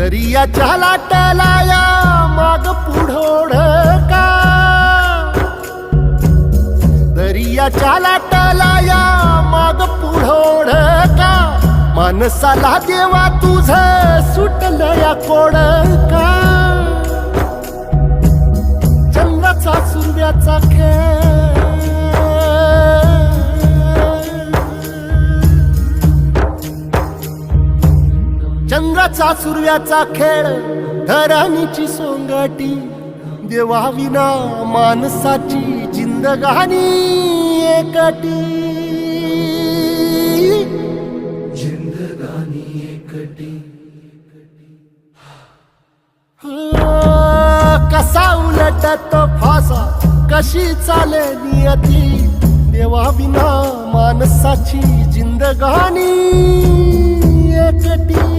दरियाच्या लाटाला या माग पुढोड का, दरियाच्या लाटाला या माग पुढोड का, माणसाला देवा तुझ सुटलं या कोड का. चंद्राचा सूर्याचा खेळ, चंद्राचा सूर्याचा खेळ, धरणीची सोंगटी, देवाविना माणसाची जिंदगानी एकटी, जिंदगानी एकटी. कसा उलटतो फासा, कशी चाले नियती, देवाविना माणसाची जिंदगानी एकटी.